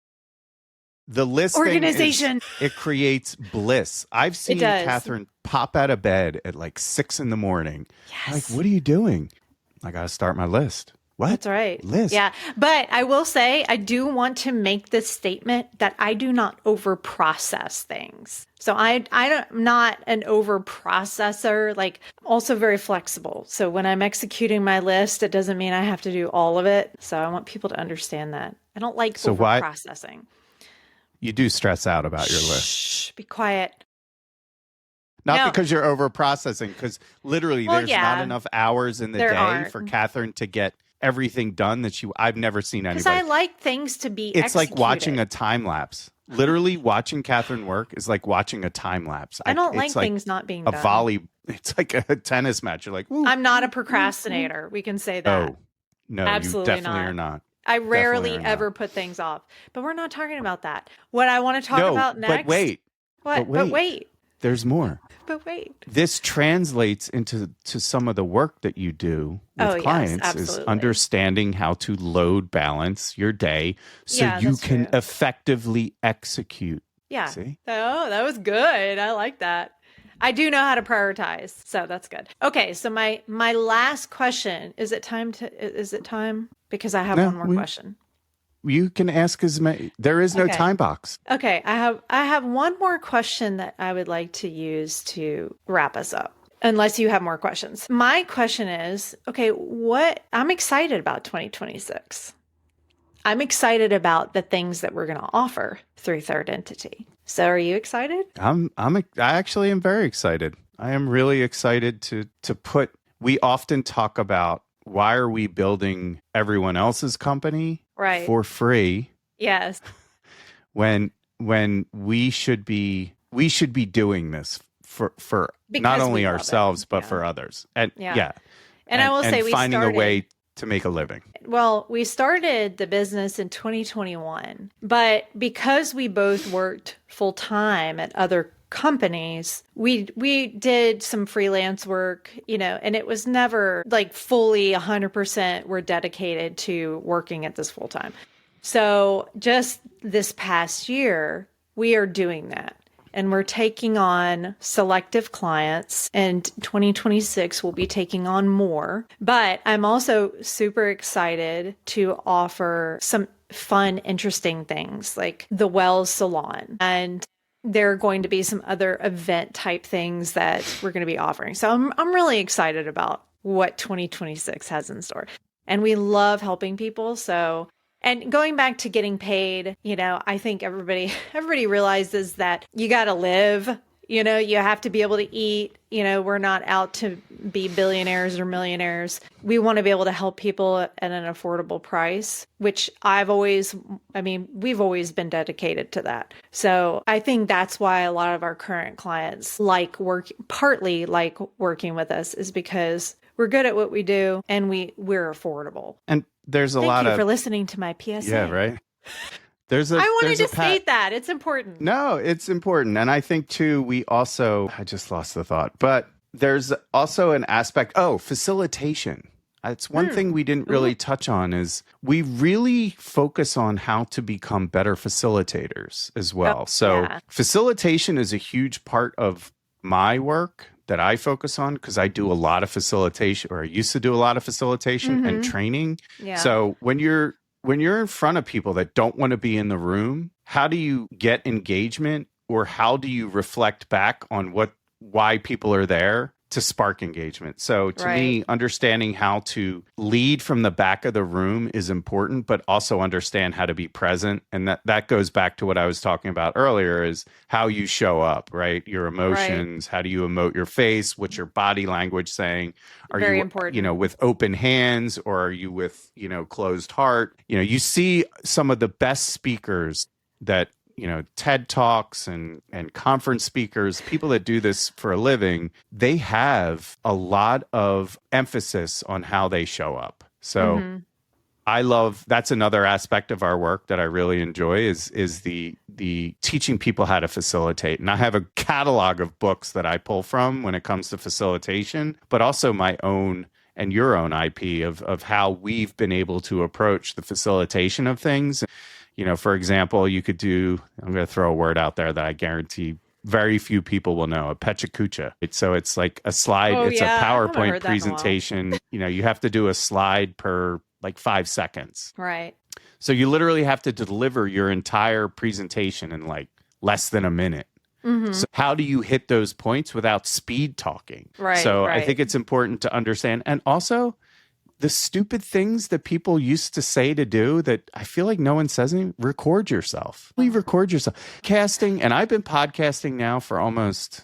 The list organization. It creates bliss. I've seen Catherine pop out of bed at 6 a.m. Yes. What are you doing? I got to start my list. What? That's right. List. Yeah. But I will say, I do want to make this statement that I do not over process things. So I'm not an over processor, like also very flexible. So when I'm executing my list, it doesn't mean I have to do all of it. So I want people to understand that. I don't like over processing. You do stress out about your list. Shh, be quiet. Not because you're over processing, because literally there's not enough hours in the day for Catherine to get everything done that I've never seen anybody. Because I like things to be It's like watching a time lapse. Literally watching Catherine work is like watching a time lapse. I don't like things not being done. A volley. It's like a tennis match. You're like, ooh, I'm not a procrastinator. We can say that. Oh, no, absolutely you definitely are not. I rarely ever put things off. But we're not talking about that. What I want to talk about next. But wait. What? But wait. There's more. But wait. This translates into some of the work that you do with clients, is understanding how to load balance your day so you can effectively execute. Yeah. See? Oh, that was good. I like that. I do know how to prioritize, so that's good. Okay, so my last question, is it time? Because I have one more question. You can ask as many. There is no time box. Okay, I have one more question that I would like to use to wrap us up. Unless you have more questions. My question is, I'm excited about 2026. I'm excited about the things that we're going to offer through Third Entity. So are you excited? I actually am very excited. I am really excited to put, we often talk about, why are we building everyone else's company for free? Yes. When we should be doing this for not only ourselves but for others. And and I will say we finding a way to make a living. Well, we started the business in 2021, but because we both worked full time at other companies, we did some freelance work, and it was never like fully 100% we're dedicated to working at this full time. So just this past year, we are doing that. And we're taking on selective clients, and 2026 we'll be taking on more. But I'm also super excited to offer some fun, interesting things like the Wells Salon. And there are going to be some other event type things that we're going to be offering. So I'm really excited about what 2026 has in store. And we love helping people. And going back to getting paid, I think everybody realizes that you got to live, you have to be able to eat, we're not out to be billionaires or millionaires. We want to be able to help people at an affordable price, which we've always been dedicated to that. So I think that's why a lot of our current clients partly like working with us, is because we're good at what we do and we're affordable. And there's a lot of... Thank you for listening to my PSA. Yeah, right. I wanted to state that. It's important. No, it's important. And I think, too, I just lost the thought. But there's also an aspect, facilitation. It's one thing we didn't really touch on, is we really focus on how to become better facilitators as well. Facilitation is a huge part of my work that I focus on, because I do a lot of facilitation, or I used to do a lot of facilitation and training. Yeah. So when you're in front of people that don't want to be in the room, how do you get engagement, or how do you reflect back on why people are there to spark engagement? So to me, understanding how to lead from the back of the room is important, but also understand how to be present. And that goes back to what I was talking about earlier, is how you show up, right? Your emotions, how do you emote your face? What's your body language saying? Are Very you, important. With open hands, or are you with, closed heart? You see some of the best speakers that, TED Talks and conference speakers, people that do this for a living, they have a lot of emphasis on how they show up. So that's another aspect of our work that I really enjoy, is the teaching people how to facilitate. And I have a catalog of books that I pull from when it comes to facilitation, but also my own and your own IP of how we've been able to approach the facilitation of things. For example, you could do, I'm going to throw a word out there that I guarantee very few people will know, a pechakucha. So it's like a slide. A PowerPoint presentation. You have to do a slide per like 5 seconds. Right. So you literally have to deliver your entire presentation in like less than a minute. So how do you hit those points without speed talking? Right, So I right. think it's important to understand. And also the stupid things that people used to say to do that I feel like no one says anything, record yourself. Please record yourself. Casting, and I've been podcasting now for almost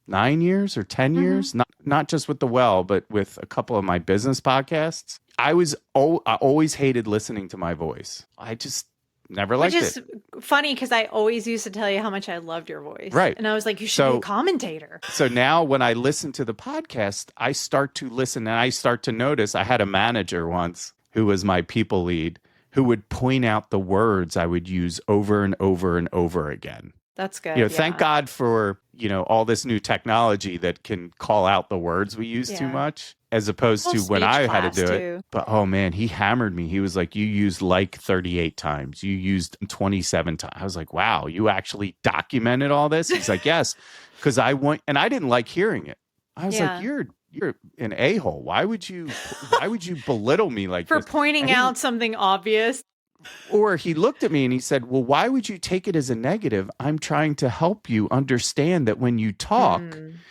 9 years or 10 years, not just with The Well, but with a couple of my business podcasts. I always hated listening to my voice. I just never liked it. Which is funny because I always used to tell you how much I loved your voice. Right. And I was like, you should be a commentator. So now when I listen to the podcast, I start to listen and I start to notice. I had a manager once who was my people lead who would point out the words I would use over and over and over again. That's good. Thank God for, all this new technology that can call out the words we use too much, as opposed to when I had to do it. But oh man, he hammered me. He was like, you used like 38 times. You used 27 times. I was like, wow, you actually documented all this? He's like, yes, because I didn't like hearing it. I was like, you're an a-hole. Why would you belittle me like for this? Pointing out something obvious? Or he looked at me and he said, well, why would you take it as a negative? I'm trying to help you understand that when you talk,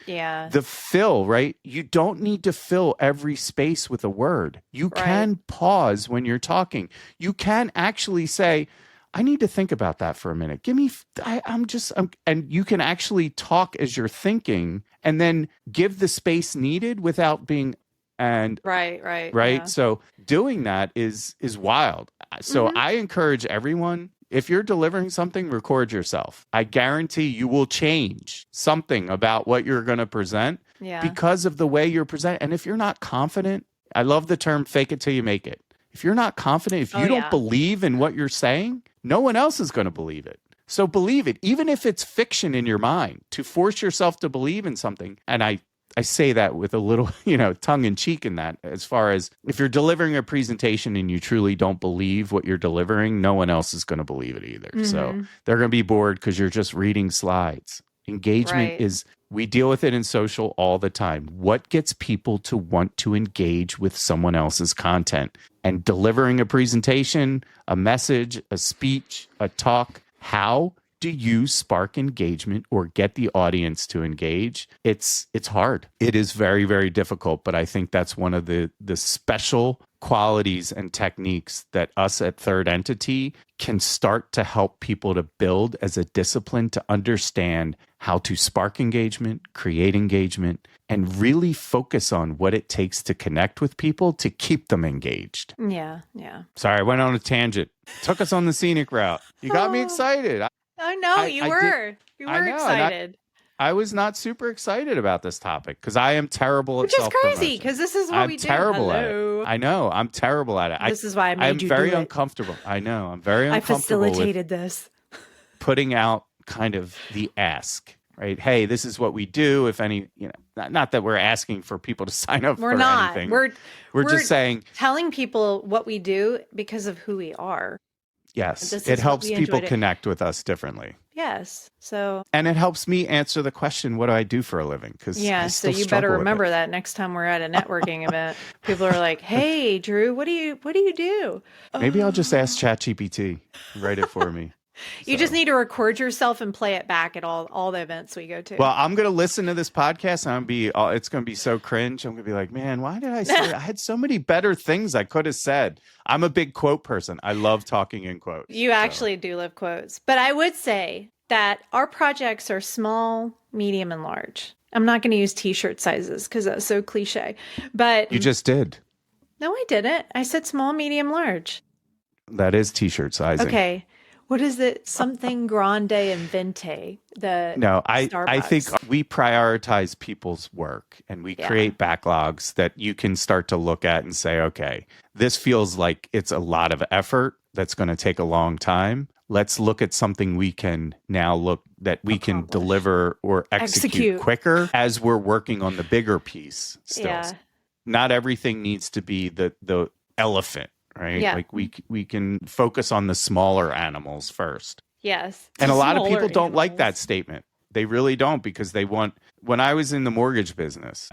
the fill, right? You don't need to fill every space with a word. You can pause when you're talking. You can actually say, I need to think about that for a minute. And you can actually talk as you're thinking and then give the space needed without being right. Yeah. So doing that is wild. So I encourage everyone, if you're delivering something, record yourself. I guarantee you will change something about what you're going to present because of the way you're presenting. And if you're not confident, I love the term fake it till you make it. If you're not confident, if you don't believe in what you're saying, no one else is going to believe it. So believe it, even if it's fiction in your mind, to force yourself to believe in something. And I say that with a little, tongue in cheek in that, as far as if you're delivering a presentation and you truly don't believe what you're delivering, no one else is going to believe it either. So they're going to be bored because you're just reading slides. Engagement we deal with it in social all the time. What gets people to want to engage with someone else's content? And delivering a presentation, a message, a speech, a talk, how do you spark engagement or get the audience to engage? It's hard. It is very, very difficult, but I think that's one of the special qualities and techniques that us at Third Entity can start to help people to build as a discipline to understand how to spark engagement, create engagement, and really focus on what it takes to connect with people to keep them engaged. Yeah. Sorry, I went on a tangent. Took us on the scenic route. You got me excited. Oh no, you were excited. I was not super excited about this topic because I am terrible at self-promotion. Which is crazy because this is what we do. I'm terrible at it. I know. I'm terrible at it. This is why I made you do it. I'm very uncomfortable. I know. I'm very uncomfortable. I facilitated this. Putting out kind of the ask, right? Hey, this is what we do. If any, not that we're asking for people to sign up for anything. We're just saying, telling people what we do because of who we are. Yes, it helps people connect with us differently. Yes, and it helps me answer the question, what do I do for a living? Because so you better remember that next time we're at a networking event. People are like, "Hey, Drew, what do you do?" Maybe I'll just ask ChatGPT, write it for me. You just need to record yourself and play it back at all the events we go to. Well, I'm going to listen to this podcast and it's going to be so cringe. I'm going to be like, man, why did I say it? I had so many better things I could have said. I'm a big quote person. I love talking in quotes. You actually do love quotes. But I would say that our projects are small, medium, and large. I'm not going to use t-shirt sizes because that's so cliche. But you just did. No, I didn't. I said small, medium, large. That is t-shirt sizing. Okay. What is it? Something grande and venti. I think we prioritize people's work and we create backlogs that you can start to look at and say, okay, this feels like it's a lot of effort that's going to take a long time. Let's look at something we can now can deliver or execute quicker as we're working on the bigger piece still. Yeah. Not everything needs to be the elephant. Right? Yeah. Like we can focus on the smaller animals first. Yes. And a lot of people don't like that statement. They really don't because they want When I was in the mortgage business,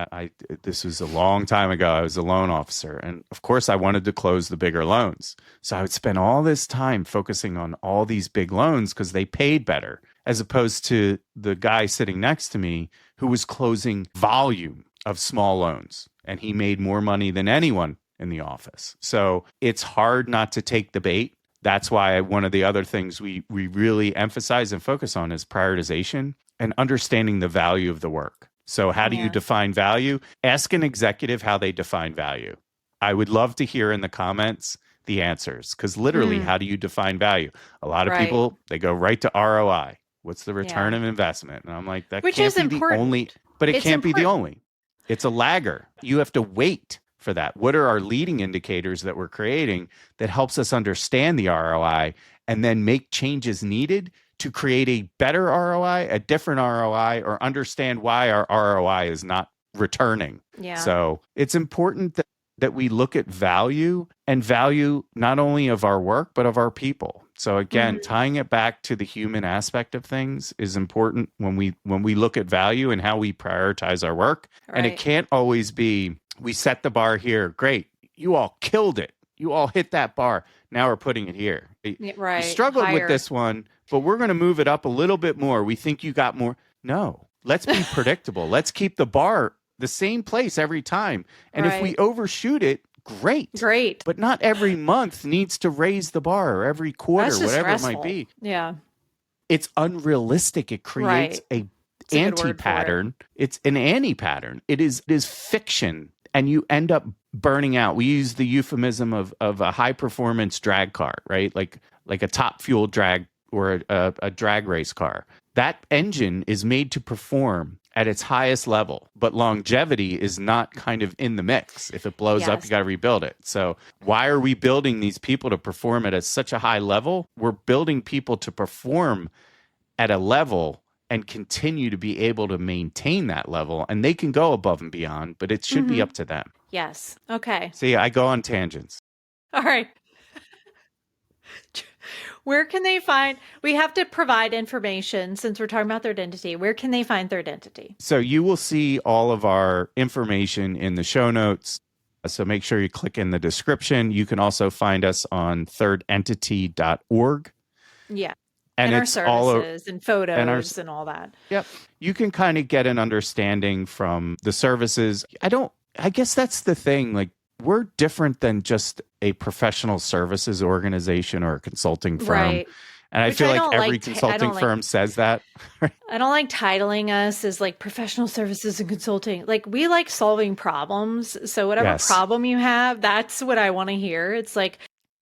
this was a long time ago. I was a loan officer. And of course, I wanted to close the bigger loans. So I would spend all this time focusing on all these big loans because they paid better, as opposed to the guy sitting next to me who was closing volume of small loans. And he made more money than anyone in the office. So it's hard not to take the bait. That's why one of the other things we really emphasize and focus on is prioritization and understanding the value of the work. So how do you define value? Ask an executive how they define value. I would love to hear in the comments the answers, because literally, how do you define value? A lot of people, they go right to ROI. What's the return of investment? And I'm like, that Which can't is be important. the only, but it can't be the only. It's a lagger. You have to wait for that. What are our leading indicators that we're creating that helps us understand the ROI and then make changes needed to create a better ROI, a different ROI, or understand why our ROI is not returning. Yeah. So it's important that we look at value and value not only of our work, but of our people. So again, tying it back to the human aspect of things is important when we look at value and how we prioritize our work. Right. And it can't always be, we set the bar here. Great. You all killed it. You all hit that bar. Now we're putting it here. Right. You struggled with this one, but we're going to move it up a little bit more. We think you got more. No, let's be predictable. Let's keep the bar the same place every time. And if we overshoot it, great. But not every month needs to raise the bar, or every quarter, whatever it might be. Yeah. It's unrealistic. It creates a anti-pattern. It's an anti-pattern. It is fiction. And you end up burning out. We use the euphemism of a high-performance drag car, right? Like a top fuel drag or a drag race car. That engine is made to perform at its highest level, but longevity is not kind of in the mix. If it blows up, you got to rebuild it. So why are we building these people to perform at such a high level? We're building people to perform at a level and continue to be able to maintain that level. And they can go above and beyond, but it should be up to them. Yes. Okay. See, I go on tangents. All right. Where can they find, we have to provide information since we're talking about Third Entity. Where can they find Third Entity? So you will see all of our information in the show notes. So make sure you click in the description. You can also find us on thirdentity.org. Yeah. And our services and photos and all that. Yep. You can kind of get an understanding from the services. I guess that's the thing. Like, we're different than just a professional services organization or a consulting firm. Right. And I feel like every consulting firm says that. I don't like titling us as like professional services and consulting. Like, we like solving problems. So whatever problem you have, that's what I want to hear. It's like,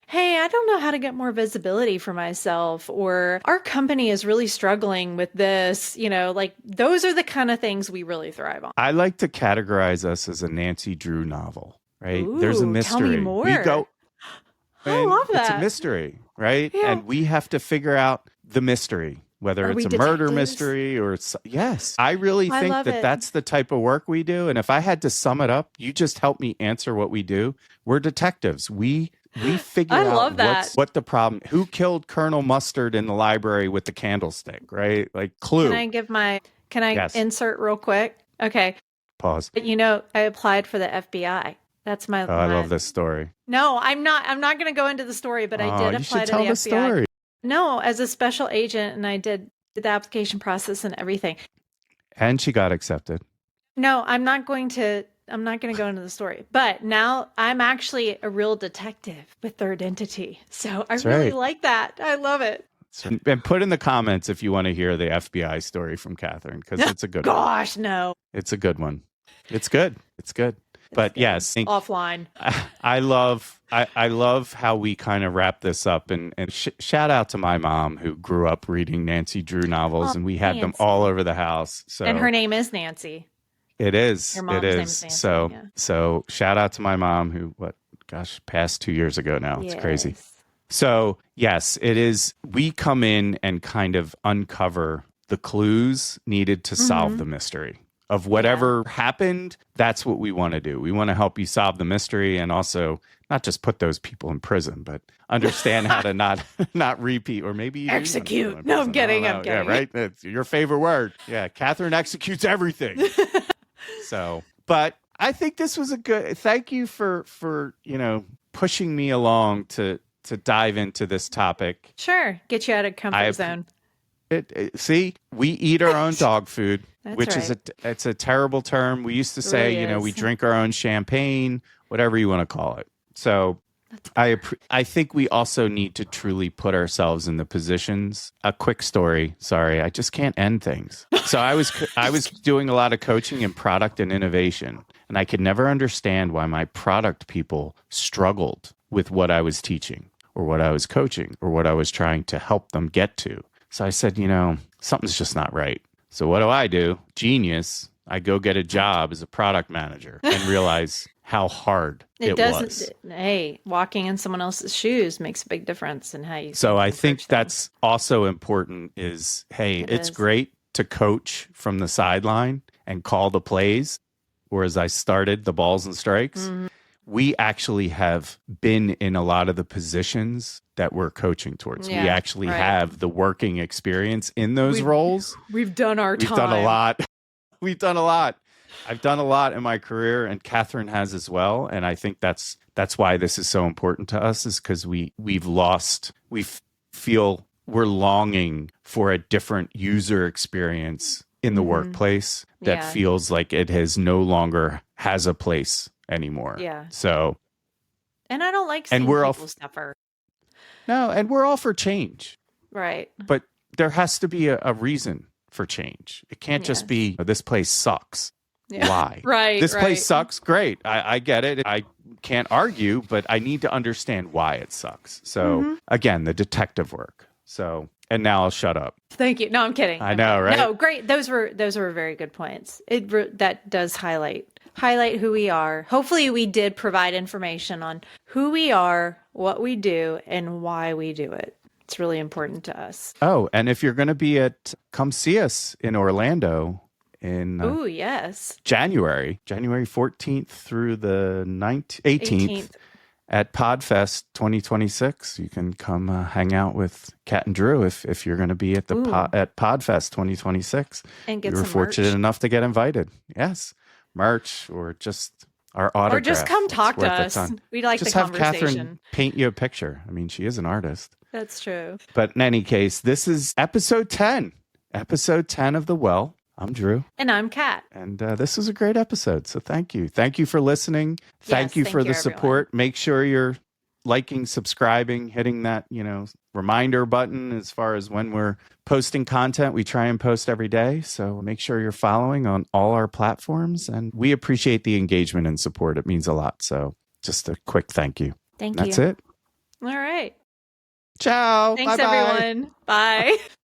hey, I don't know how to get more visibility for myself, or our company is really struggling with this. Like, those are the kind of things we really thrive on. I like to categorize us as a Nancy Drew novel. Right? Ooh, there's a mystery. Tell me more. We go. I love that. It's a mystery, right? Yeah. And we have to figure out the mystery, whether it's a murder mystery or it's, yes. I really think that that's the type of work we do. And if I had to sum it up, you just help me answer what we do. We're detectives. We figure out what the problem, who killed Colonel Mustard in the library with the candlestick, right? Like, clue. Can I insert real quick? Okay. Pause. I applied for the FBI. That's my. I love this story. No, I'm not going to go into the story, but I did apply to the FBI. Story. No, as a special agent, and I did the application process and everything. And she got accepted. No, I'm not going to go into the story. But now I'm actually a real detective with Third Entity. So I really like that. I love it. And put in the comments if you want to hear the FBI story from Catherine, because it's a good one. Gosh, no. It's a good one. It's good. But yes, offline. I love how we kind of wrap this up, and shout out to my mom, who grew up reading Nancy Drew novels, and we had them all over the house. So, and her name is Nancy. It is. Your mom's name is Nancy, So shout out to my mom, who passed 2 years ago now. It's crazy. So yes, it is. We come in and kind of uncover the clues needed to solve the mystery of whatever happened. That's what we want to do. We want to help you solve the mystery, and also not just put those people in prison, but understand how to not repeat, or maybe you do Execute. want to No, I'm kidding. I'm kidding. Yeah, right. That's your favorite word. Yeah, Catherine executes everything. So, but I think this was a good. Thank you for pushing me along to dive into this topic. Sure. Get you out of comfort zone. See, we eat our own dog food, That's which right. it's a terrible term. We used to say, really is. we drink our own champagne, whatever you want to call it. So I think we also need to truly put ourselves in the positions. A quick story. Sorry, I just can't end things. So I was doing a lot of coaching in product and innovation, and I could never understand why my product people struggled with what I was teaching or what I was coaching or what I was trying to help them get to. So I said, something's just not right. So what do? Genius. I go get a job as a product manager and realize how hard it was. Hey, walking in someone else's shoes makes a big difference in how you. So I think that's also important is, hey, it's great to coach from the sideline and call the plays, or as I started, the balls and strikes. Mm-hmm. We actually have been in a lot of the positions that we're coaching towards. We actually have the working experience in those roles. We've done our time. We've done a lot. We've done a lot. I've done a lot in my career, and Catherine has as well. And I think that's why this is so important to us, is because we feel we're longing for a different user experience in the workplace that feels like it no longer has a place anymore. Yeah. So, and I don't like seeing people suffer. No, and we're all for change. Right. But there has to be a reason for change. It can't just be, this place sucks. Yeah. Why? Right. This place sucks. Great. I get it. I can't argue, but I need to understand why it sucks. So again, the detective work. So, and now I'll shut up. Thank you. No, I'm kidding. I know, right? No, great. Those were very good points. That does highlight who we are. Hopefully we did provide information on who we are, what we do, and why we do it. It's really important to us. Oh, and if you're going to come see us in Orlando in January 14th through the 18th at PodFest 2026. You can come hang out with Kat and Drew if you're going to be at at PodFest 2026. And get we were fortunate enough to get invited. Yes. Merch or just our autograph. Or just come talk to us. We'd like just the have conversation. Catherine paint you a picture. I mean, she is an artist. That's true. But in any case, this is episode 10. Episode 10 of The Well. I'm Drew. And I'm Kat. And this was a great episode. So thank you. Thank you for listening. Thank you for the support. Everyone. Make sure you're liking, subscribing, hitting that, reminder button as far as when we're posting content. We try and post every day. So make sure you're following on all our platforms. And we appreciate the engagement and support. It means a lot. So just a quick thank you. Thank you. That's it. All right. Ciao. Thanks, Bye-bye. everyone. Bye.